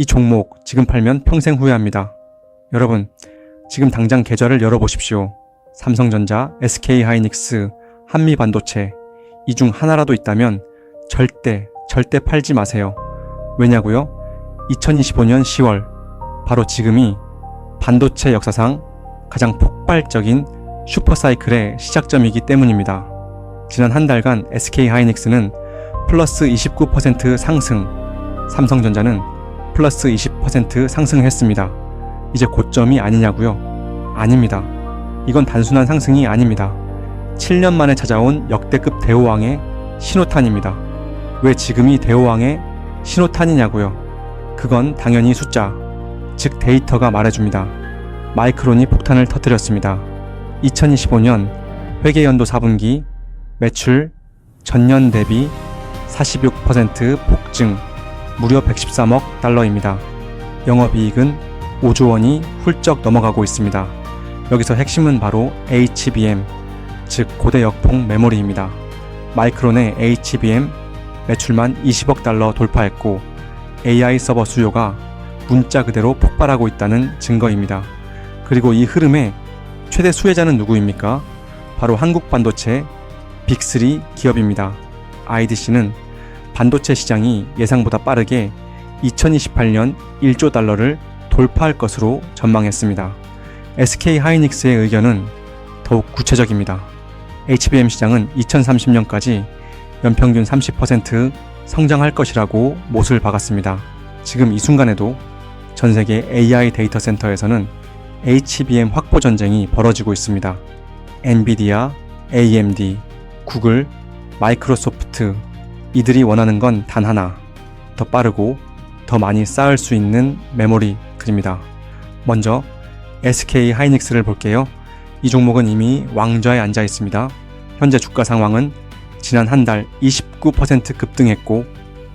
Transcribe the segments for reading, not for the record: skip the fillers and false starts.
이 종목 지금 팔면 평생 후회합니다. 여러분, 지금 당장 계좌를 열어보십시오. 삼성전자, SK하이닉스, 한미반도체 이 중 하나라도 있다면 절대 팔지 마세요. 왜냐고요? 2025년 10월 바로 지금이 반도체 역사상 가장 폭발적인 슈퍼사이클의 시작점이기 때문입니다. 지난 한 달간 SK하이닉스는 플러스 29% 상승, 삼성전자는 플러스 20% 상승했습니다. 이제 고점이 아니냐고요? 아닙니다. 이건 단순한 상승이 아닙니다. 7년 만에 찾아온 역대급 대호왕의 신호탄입니다. 왜 지금이 대호왕의 신호탄이냐고요? 그건 당연히 숫자, 즉 데이터가 말해줍니다. 마이크론이 폭탄을 터뜨렸습니다. 2025년 회계연도 4분기 매출 전년 대비 46% 폭증, 무려 113억 달러입니다. 영업이익은 5조 원이 훌쩍 넘어가고 있습니다. 여기서 핵심은 바로 HBM, 즉 고대 역폭 메모리입니다. 마이크론의 HBM 매출만 20억 달러 돌파했고 AI 서버 수요가 문자 그대로 폭발하고 있다는 증거입니다. 그리고 이 흐름의 최대 수혜자는 누구입니까? 바로 한국 반도체 빅3 기업입니다. IDC는 반도체 시장이 예상보다 빠르게 2028년 1조 달러를 돌파할 것으로 전망했습니다. SK하이닉스의 의견은 더욱 구체적입니다. HBM 시장은 2030년까지 연평균 30% 성장할 것이라고 못을 박았습니다. 지금 이 순간에도 전 세계 AI 데이터 센터에서는 HBM 확보 전쟁이 벌어지고 있습니다. 엔비디아, AMD, 구글, 마이크로소프트 이들이 원하는 건 단 하나, 더 빠르고 더 많이 쌓을 수 있는 메모리들입니다. 먼저 SK하이닉스를 볼게요. 이 종목은 이미 왕좌에 앉아 있습니다. 현재 주가 상황은 지난 한 달 29% 급등했고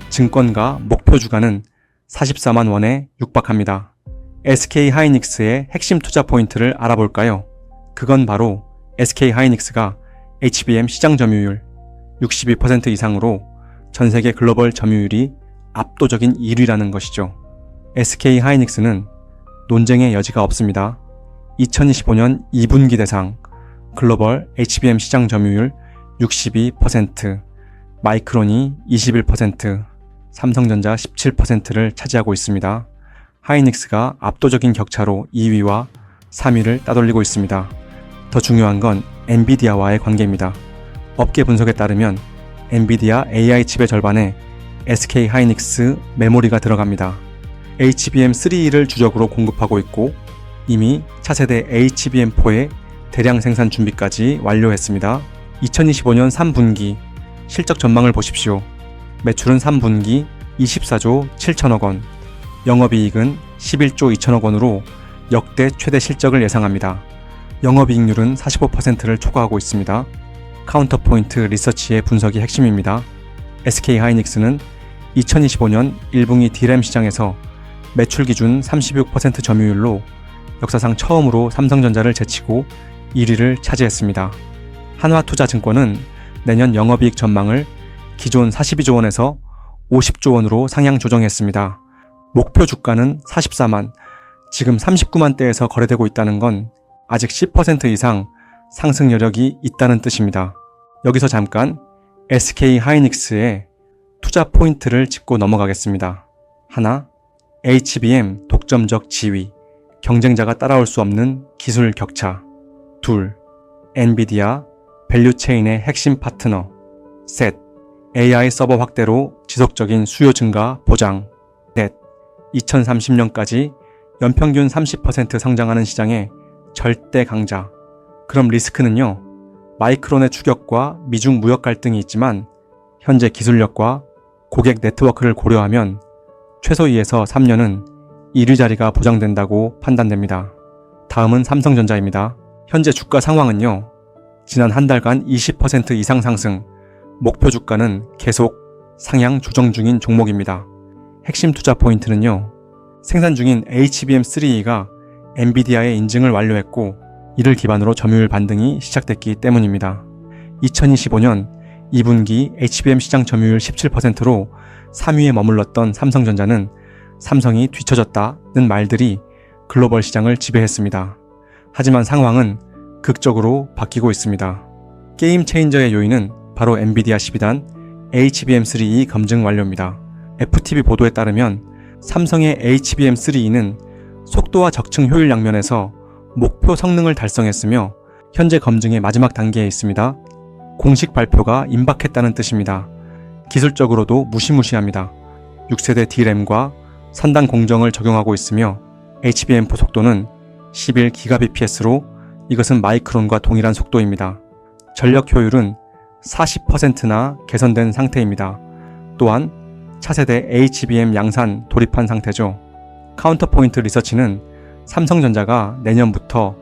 증권가 목표 주가는 44만 원에 육박합니다. SK하이닉스의 핵심 투자 포인트를 알아볼까요? 그건 바로 SK하이닉스가 HBM 시장 점유율 62% 이상으로 전 세계 글로벌 점유율이 압도적인 1위라는 것이죠. SK하이닉스는 논쟁의 여지가 없습니다. 2025년 2분기 대상 글로벌 HBM 시장 점유율 62%, 마이크론이 21%, 삼성전자 17%를 차지하고 있습니다. 하이닉스가 압도적인 격차로 2위와 3위를 따돌리고 있습니다. 더 중요한 건 엔비디아와의 관계입니다. 업계 분석에 따르면 엔비디아 AI 칩의 절반에 SK하이닉스 메모리가 들어갑니다. HBM3를 주력으로 공급하고 있고 이미 차세대 HBM4의 대량 생산 준비까지 완료했습니다. 2025년 3분기 실적 전망을 보십시오. 매출은 3분기 24조 7천억 원, 영업이익은 11조 2천억 원으로 역대 최대 실적을 예상합니다. 영업이익률은 45%를 초과하고 있습니다. 카운터포인트 리서치의 분석이 핵심입니다. SK하이닉스는 2025년 1분기 D램 시장에서 매출 기준 36% 점유율로 역사상 처음으로 삼성전자를 제치고 1위를 차지했습니다. 한화투자증권은 내년 영업이익 전망을 기존 42조 원에서 50조 원으로 상향 조정했습니다. 목표 주가는 44만, 지금 39만대에서 거래되고 있다는 건 아직 10% 이상 상승 여력이 있다는 뜻입니다. 여기서 잠깐 SK하이닉스의 투자 포인트를 짚고 넘어가겠습니다. 하나, HBM 독점적 지위, 경쟁자가 따라올 수 없는 기술 격차. 둘, 엔비디아 밸류체인의 핵심 파트너. 셋, AI 서버 확대로 지속적인 수요 증가 보장. 넷, 2030년까지 연평균 30% 성장하는 시장의 절대 강자. 그럼 리스크는요? 마이크론의 추격과 미중 무역 갈등이 있지만 현재 기술력과 고객 네트워크를 고려하면 최소 2에서 3년은 1위 자리가 보장된다고 판단됩니다. 다음은 삼성전자입니다. 현재 주가 상황은요, 지난 한 달간 20% 이상 상승, 목표 주가는 계속 상향 조정 중인 종목입니다. 핵심 투자 포인트는요, 생산 중인 HBM3E가 엔비디아의 인증을 완료했고 이를 기반으로 점유율 반등이 시작됐기 때문입니다. 2025년 2분기 HBM 시장 점유율 17%로 3위에 머물렀던 삼성전자는 삼성이 뒤처졌다는 말들이 글로벌 시장을 지배했습니다. 하지만 상황은 극적으로 바뀌고 있습니다. 게임 체인저의 요인은 바로 엔비디아 12단 HBM3E 검증 완료입니다. FTV 보도에 따르면 삼성의 HBM3E는 속도와 적층 효율 양면에서 목표 성능을 달성했으며 현재 검증의 마지막 단계에 있습니다. 공식 발표가 임박했다는 뜻입니다. 기술적으로도 무시무시합니다. 6세대 D램과 선단 공정을 적용하고 있으며 HBM4 속도는 11GBps로 이것은 마이크론과 동일한 속도입니다. 전력 효율은 40%나 개선된 상태입니다. 또한 차세대 HBM 양산 돌입한 상태죠. 카운터포인트 리서치는 삼성전자가 내년부터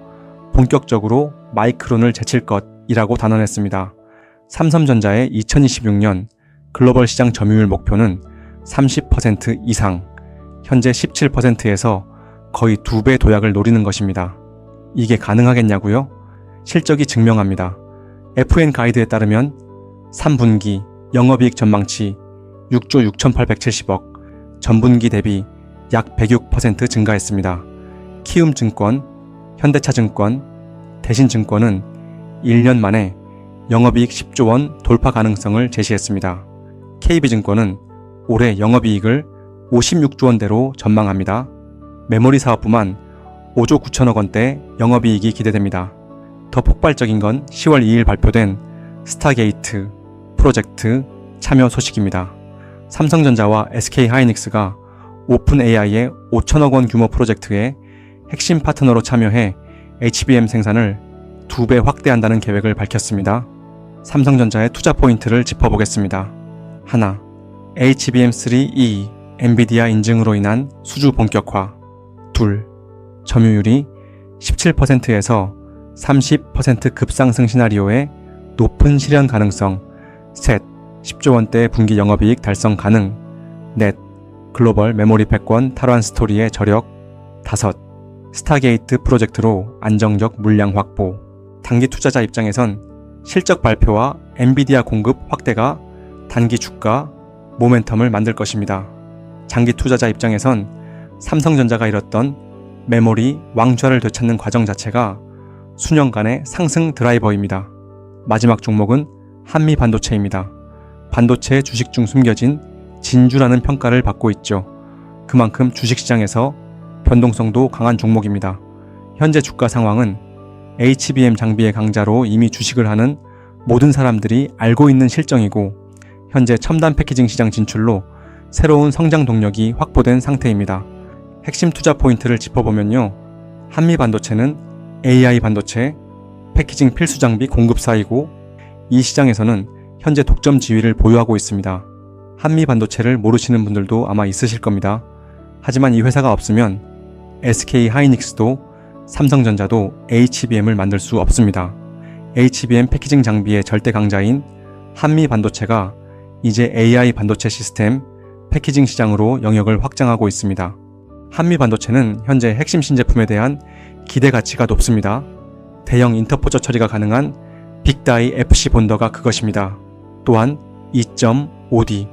본격적으로 마이크론을 제칠 것이라고 단언했습니다. 삼성전자의 2026년 글로벌 시장 점유율 목표는 30% 이상, 현재 17%에서 거의 2배 도약을 노리는 것입니다. 이게 가능하겠냐고요? 실적이 증명합니다. FN 가이드에 따르면 3분기 영업이익 전망치 6조 6,870억, 전분기 대비 약 106% 증가했습니다. 키움증권, 현대차증권, 대신증권은 1년 만에 영업이익 10조 원 돌파 가능성을 제시했습니다. KB증권은 올해 영업이익을 56조 원대로 전망합니다. 메모리 사업부만 5조 9천억 원대 영업이익이 기대됩니다. 더 폭발적인 건 10월 2일 발표된 스타게이트 프로젝트 참여 소식입니다. 삼성전자와 SK하이닉스가 오픈 AI의 5천억 원 규모 프로젝트에 핵심 파트너로 참여해 HBM 생산을 2배 확대한다는 계획을 밝혔습니다. 삼성전자의 투자 포인트를 짚어보겠습니다. 하나, HBM3E 엔비디아 인증으로 인한 수주 본격화. 둘, 점유율이 17%에서 30% 급상승 시나리오의 높은 실현 가능성. 셋, 10조 원대 분기 영업이익 달성 가능. 넷, 글로벌 메모리 패권 탈환 스토리의 저력. 다섯, 스타게이트 프로젝트로 안정적 물량 확보. 단기 투자자 입장에선 실적 발표와 엔비디아 공급 확대가 단기 주가 모멘텀을 만들 것입니다. 장기 투자자 입장에선 삼성전자가 잃었던 메모리 왕좌를 되찾는 과정 자체가 수년간의 상승 드라이버입니다. 마지막 종목은 한미 반도체입니다. 반도체 주식 중 숨겨진 진주라는 평가를 받고 있죠. 그만큼 주식시장에서 변동성도 강한 종목입니다. 현재 주가 상황은 HBM 장비의 강자로 이미 주식을 하는 모든 사람들이 알고 있는 실정이고 현재 첨단 패키징 시장 진출로 새로운 성장 동력이 확보된 상태입니다. 핵심 투자 포인트를 짚어보면요. 한미 반도체는 AI 반도체, 패키징 필수 장비 공급사이고 이 시장에서는 현재 독점 지위를 보유하고 있습니다. 한미 반도체를 모르시는 분들도 아마 있으실 겁니다. 하지만 이 회사가 없으면 SK하이닉스도 삼성전자도 HBM을 만들 수 없습니다. HBM 패키징 장비의 절대 강자인 한미 반도체가 이제 AI 반도체 시스템 패키징 시장으로 영역을 확장하고 있습니다. 한미 반도체는 현재 핵심 신제품에 대한 기대 가치가 높습니다. 대형 인터포저 처리가 가능한 빅다이 FC 본더가 그것입니다. 또한 2.5D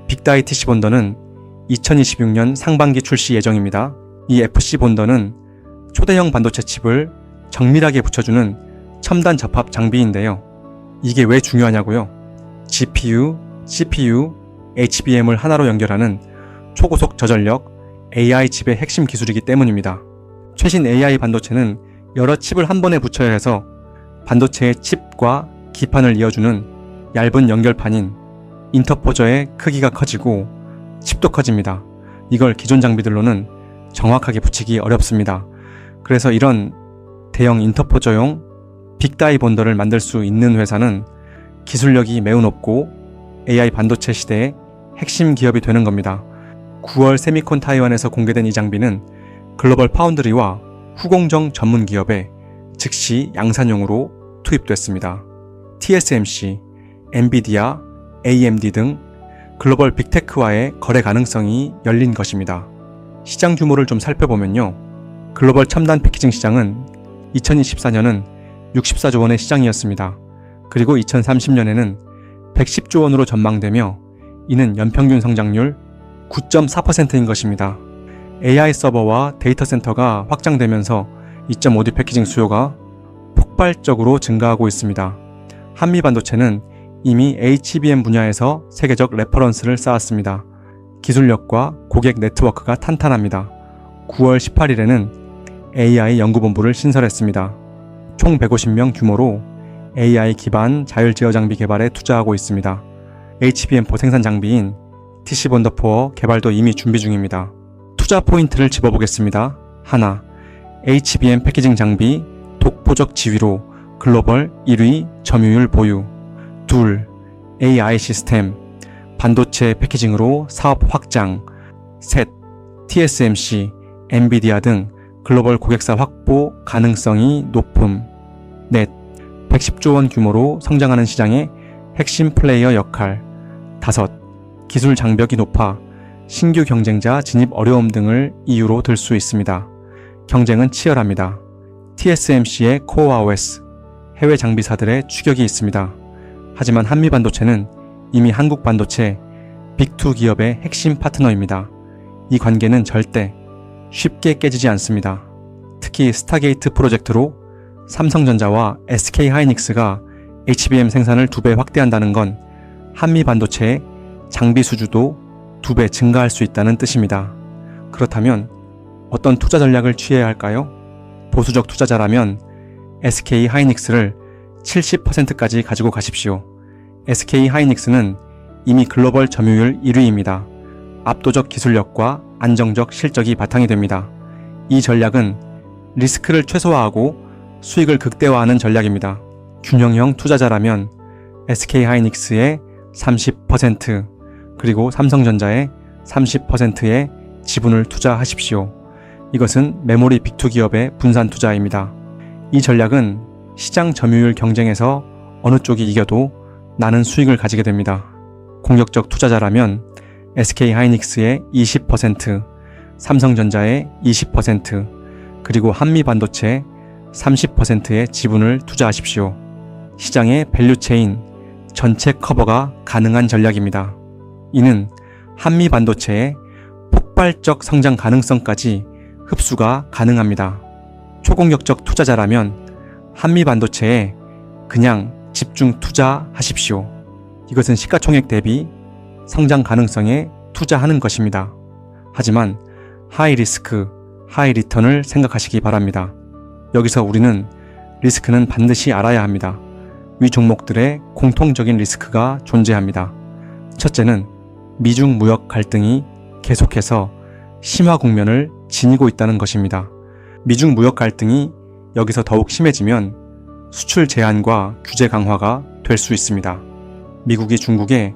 빅다이 TC 본더는 2026년 상반기 출시 예정입니다. 이 FC 본더는 초대형 반도체 칩을 정밀하게 붙여주는 첨단 접합 장비인데요. 이게 왜 중요하냐고요? GPU, CPU, HBM을 하나로 연결하는 초고속 저전력 AI 칩의 핵심 기술이기 때문입니다. 최신 AI 반도체는 여러 칩을 한 번에 붙여야 해서 반도체의 칩과 기판을 이어주는 얇은 연결판인 인터포저의 크기가 커지고 칩도 커집니다. 이걸 기존 장비들로는 정확하게 붙이기 어렵습니다. 그래서 이런 대형 인터포저용 빅다이 본더를 만들 수 있는 회사는 기술력이 매우 높고 AI 반도체 시대의 핵심 기업이 되는 겁니다. 9월 세미콘 타이완에서 공개된 이 장비는 글로벌 파운드리와 후공정 전문 기업에 즉시 양산용으로 투입됐습니다. TSMC, 엔비디아, AMD 등 글로벌 빅테크와의 거래 가능성이 열린 것입니다. 시장 규모를 좀 살펴보면요. 글로벌 첨단 패키징 시장은 2024년은 64조 원의 시장이었습니다. 그리고 2030년에는 110조 원으로 전망되며 이는 연평균 성장률 9.4%인 것입니다. AI 서버와 데이터 센터가 확장되면서 2.5D 패키징 수요가 폭발적으로 증가하고 있습니다. 한미 반도체는 이미 HBM 분야에서 세계적 레퍼런스를 쌓았습니다. 기술력과 고객 네트워크가 탄탄합니다. 9월 18일에는 AI 연구본부를 신설했습니다. 총 150명 규모로 AI 기반 자율 제어 장비 개발에 투자하고 있습니다. HBM4 생산 장비인 TC 본더4 개발도 이미 준비 중입니다. 투자 포인트를 집어보겠습니다. 하나, HBM 패키징 장비 독보적 지위로 글로벌 1위 점유율 보유. 둘, AI 시스템 반도체 패키징으로 사업 확장. 셋, TSMC, 엔비디아 등 글로벌 고객사 확보 가능성이 높음. 넷, 110조 원 규모로 성장하는 시장의 핵심 플레이어 역할. 다섯, 기술 장벽이 높아 신규 경쟁자 진입 어려움 등을 이유로 들 수 있습니다. 경쟁은 치열합니다. TSMC의 코어 OS, 해외 장비사들의 추격이 있습니다. 하지만 한미 반도체는 이미 한국 반도체 빅2 기업의 핵심 파트너입니다. 이 관계는 절대 쉽게 깨지지 않습니다. 특히 스타게이트 프로젝트로 삼성전자와 SK하이닉스가 HBM 생산을 2배 확대한다는 건 한미 반도체의 장비 수주도 2배 증가할 수 있다는 뜻입니다. 그렇다면 어떤 투자 전략을 취해야 할까요? 보수적 투자자라면 SK하이닉스를 70%까지 가지고 가십시오. SK하이닉스는 이미 글로벌 점유율 1위입니다. 압도적 기술력과 안정적 실적이 바탕이 됩니다. 이 전략은 리스크를 최소화하고 수익을 극대화하는 전략입니다. 균형형 투자자라면 SK하이닉스의 30% 그리고 삼성전자의 30%의 지분을 투자하십시오. 이것은 메모리 빅2 기업의 분산 투자입니다. 이 전략은 시장 점유율 경쟁에서 어느 쪽이 이겨도 나는 수익을 가지게 됩니다. 공격적 투자자라면 SK하이닉스의 20%, 삼성전자의 20%, 그리고 한미반도체의 30%의 지분을 투자하십시오. 시장의 밸류체인 전체 커버가 가능한 전략입니다. 이는 한미반도체의 폭발적 성장 가능성까지 흡수가 가능합니다. 초공격적 투자자라면 한미반도체에 그냥 집중 투자하십시오. 이것은 시가총액 대비 성장 가능성에 투자하는 것입니다. 하지만 하이 리스크, 하이 리턴을 생각하시기 바랍니다. 여기서 우리는 리스크는 반드시 알아야 합니다. 위 종목들의 공통적인 리스크가 존재합니다. 첫째는 미중 무역 갈등이 계속해서 심화 국면을 지니고 있다는 것입니다. 미중 무역 갈등이 여기서 더욱 심해지면 수출 제한과 규제 강화가 될 수 있습니다. 미국이 중국에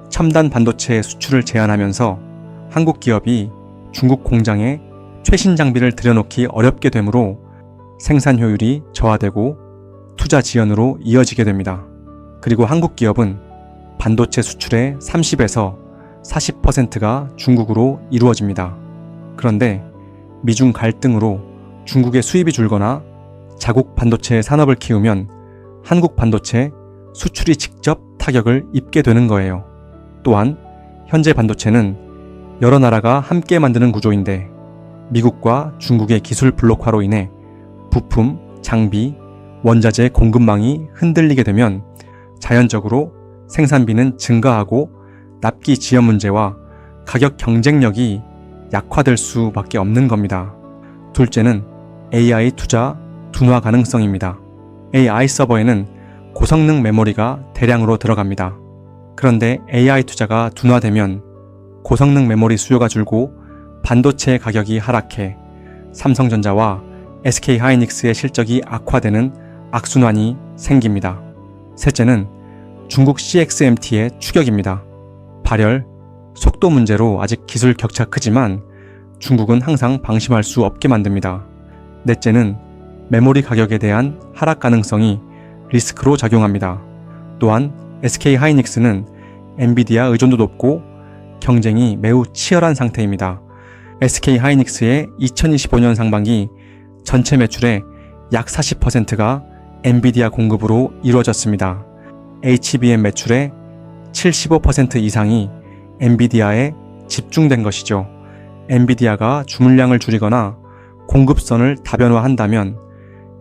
첨단 반도체 수출을 제한하면서 한국 기업이 중국 공장에 최신 장비를 들여놓기 어렵게 되므로 생산 효율이 저하되고 투자 지연으로 이어지게 됩니다. 그리고 한국 기업은 반도체 수출의 30에서 40%가 중국으로 이루어집니다. 그런데 미중 갈등으로 중국의 수입이 줄거나 자국 반도체 산업을 키우면 한국 반도체 수출이 직접 타격을 입게 되는 거예요. 또한 현재 반도체는 여러 나라가 함께 만드는 구조인데 미국과 중국의 기술 블록화로 인해 부품, 장비, 원자재 공급망이 흔들리게 되면 자연적으로 생산비는 증가하고 납기 지연 문제와 가격 경쟁력이 약화될 수밖에 없는 겁니다. 둘째는 AI 투자 둔화 가능성입니다. AI 서버에는 고성능 메모리가 대량으로 들어갑니다. 그런데 AI 투자가 둔화되면 고성능 메모리 수요가 줄고 반도체 가격이 하락해 삼성전자와 SK하이닉스의 실적이 악화되는 악순환이 생깁니다. 셋째는 중국 CXMT의 추격입니다. 발열, 속도 문제로 아직 기술 격차 크지만 중국은 항상 방심할 수 없게 만듭니다. 넷째는 메모리 가격에 대한 하락 가능성이 리스크로 작용합니다. 또한 SK하이닉스는 엔비디아 의존도 높고 경쟁이 매우 치열한 상태입니다. SK하이닉스의 2025년 상반기 전체 매출의 약 40%가 엔비디아 공급으로 이루어졌습니다. HBM 매출의 75% 이상이 엔비디아에 집중된 것이죠. 엔비디아가 주문량을 줄이거나 공급선을 다변화한다면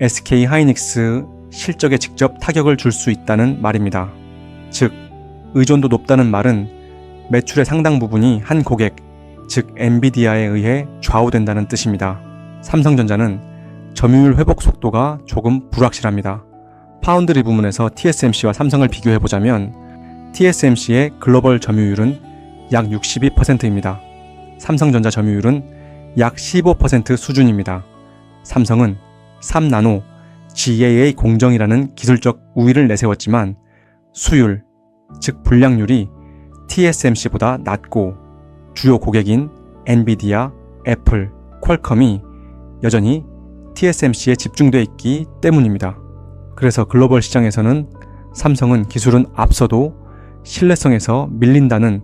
SK 하이닉스 실적에 직접 타격을 줄 수 있다는 말입니다. 즉, 의존도 높다는 말은 매출의 상당 부분이 한 고객, 즉 엔비디아에 의해 좌우된다는 뜻입니다. 삼성전자는 점유율 회복 속도가 조금 불확실합니다. 파운드리 부문에서 TSMC와 삼성을 비교해보자면 TSMC의 글로벌 점유율은 약 62%입니다. 삼성전자 점유율은 약 15% 수준입니다. 삼성은 3나노 GAA 공정이라는 기술적 우위를 내세웠지만 수율, 즉 불량률이 TSMC보다 낮고 주요 고객인 엔비디아, 애플, 퀄컴이 여전히 TSMC에 집중돼 있기 때문입니다. 그래서 글로벌 시장에서는 삼성은 기술은 앞서도 신뢰성에서 밀린다는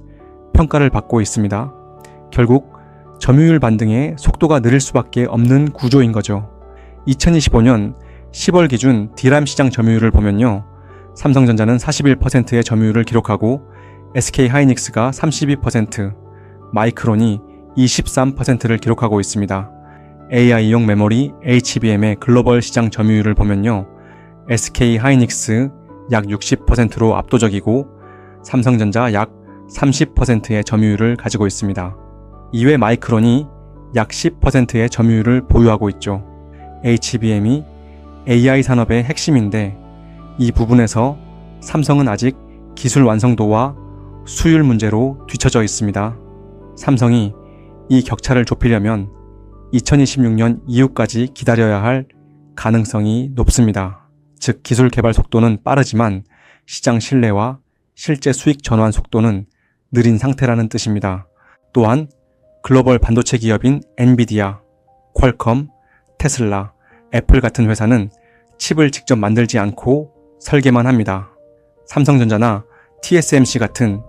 평가를 받고 있습니다. 결국 점유율 반등의 속도가 느릴 수밖에 없는 구조인 거죠. 2025년 10월 기준 D램 시장 점유율을 보면요. 삼성전자는 41%의 점유율을 기록하고 SK 하이닉스가 32%, 마이크론이 23%를 기록하고 있습니다. AI용 메모리 HBM의 글로벌 시장 점유율을 보면요. SK 하이닉스 약 60%로 압도적이고 삼성전자 약 30%의 점유율을 가지고 있습니다. 이외 마이크론이 약 10%의 점유율을 보유하고 있죠. HBM이 AI 산업의 핵심인데 이 부분에서 삼성은 아직 기술 완성도와 수율 문제로 뒤처져 있습니다. 삼성이 이 격차를 좁히려면 2026년 이후까지 기다려야 할 가능성이 높습니다. 즉 기술 개발 속도는 빠르지만 시장 신뢰와 실제 수익 전환 속도는 느린 상태라는 뜻입니다. 또한 글로벌 반도체 기업인 엔비디아, 퀄컴, 테슬라, 애플 같은 회사는 칩을 직접 만들지 않고 설계만 합니다. 삼성전자나 TSMC 같은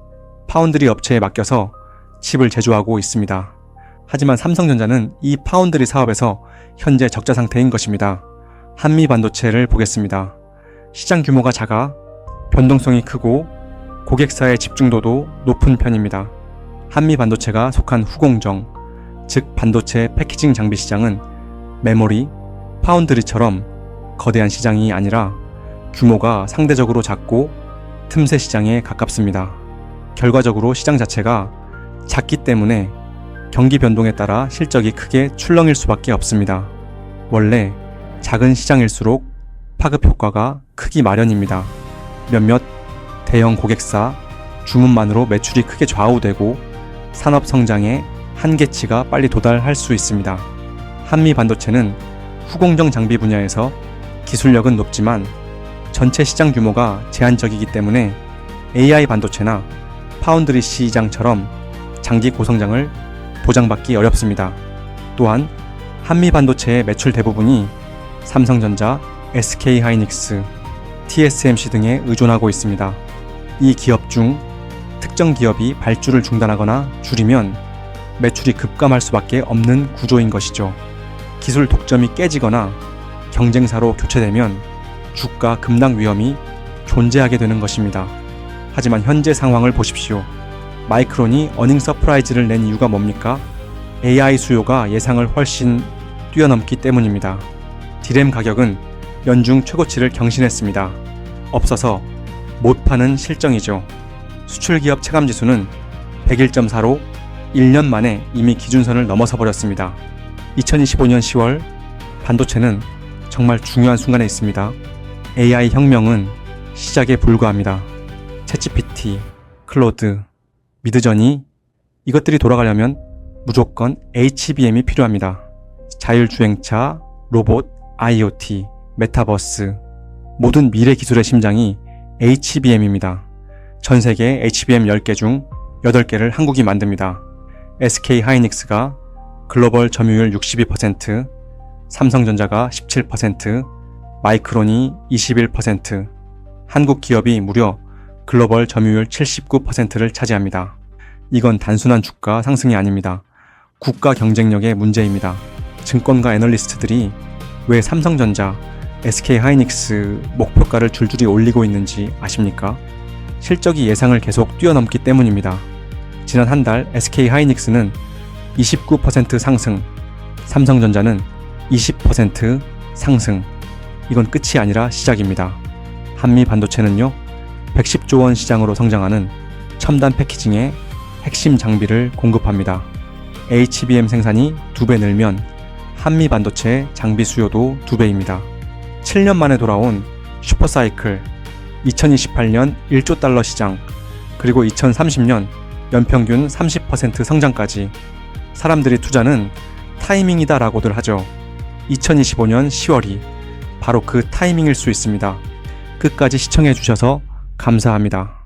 파운드리 업체에 맡겨서 칩을 제조하고 있습니다. 하지만 삼성전자는 이 파운드리 사업에서 현재 적자 상태인 것입니다. 한미 반도체를 보겠습니다. 시장 규모가 작아 변동성이 크고 고객사의 집중도도 높은 편입니다. 한미 반도체가 속한 후공정, 즉 반도체 패키징 장비 시장은 메모리, 파운드리처럼 거대한 시장이 아니라 규모가 상대적으로 작고 틈새 시장에 가깝습니다. 결과적으로 시장 자체가 작기 때문에 경기 변동에 따라 실적이 크게 출렁일 수밖에 없습니다. 원래 작은 시장일수록 파급 효과가 크기 마련입니다. 몇몇 대형 고객사 주문만으로 매출이 크게 좌우되고 산업 성장의 한계치가 빨리 도달할 수 있습니다. 한미 반도체는 후공정 장비 분야에서 기술력은 높지만 전체 시장 규모가 제한적이기 때문에 AI 반도체나 파운드리 시장처럼 장기 고성장을 보장받기 어렵습니다. 또한 한미 반도체의 매출 대부분이 삼성전자, SK 하이닉스, TSMC 등에 의존하고 있습니다. 이 기업 중 특정 기업이 발주를 중단하거나 줄이면 매출이 급감할 수밖에 없는 구조인 것이죠. 기술 독점이 깨지거나 경쟁사로 교체되면 주가 급락 위험이 존재하게 되는 것입니다. 하지만 현재 상황을 보십시오. 마이크론이 어닝 서프라이즈를 낸 이유가 뭡니까? AI 수요가 예상을 훨씬 뛰어넘기 때문입니다. D램 가격은 연중 최고치를 경신했습니다. 없어서 못 파는 실정이죠. 수출기업 체감지수는 101.4로 1년 만에 이미 기준선을 넘어서 버렸습니다. 2025년 10월 반도체는 정말 중요한 순간에 있습니다. AI 혁명은 시작에 불과합니다. 챗GPT, 클로드, 미드저니 이것들이 돌아가려면 무조건 HBM이 필요합니다. 자율주행차, 로봇, IoT, 메타버스 모든 미래 기술의 심장이 HBM입니다. 전 세계 HBM 10개 중 8개를 한국이 만듭니다. SK 하이닉스가 글로벌 점유율 62%, 삼성전자가 17%, 마이크론이 21%, 한국 기업이 무려 글로벌 점유율 79%를 차지합니다. 이건 단순한 주가 상승이 아닙니다. 국가 경쟁력의 문제입니다. 증권가 애널리스트들이 왜 삼성전자, SK 하이닉스 목표가를 줄줄이 올리고 있는지 아십니까? 실적이 예상을 계속 뛰어넘기 때문입니다. 지난 한 달 SK 하이닉스는 29% 상승, 삼성전자는 20% 상승. 이건 끝이 아니라 시작입니다. 한미 반도체는요, 110조 원 시장으로 성장하는 첨단 패키징의 핵심 장비를 공급합니다. HBM 생산이 2배 늘면 한미 반도체 장비 수요도 2배입니다. 7년 만에 돌아온 슈퍼사이클, 2028년 1조 달러 시장, 그리고 2030년 연평균 30% 성장까지. 사람들이 투자는 타이밍이다라고들 하죠. 2025년 10월이 바로 그 타이밍일 수 있습니다. 끝까지 시청해 주셔서 감사합니다.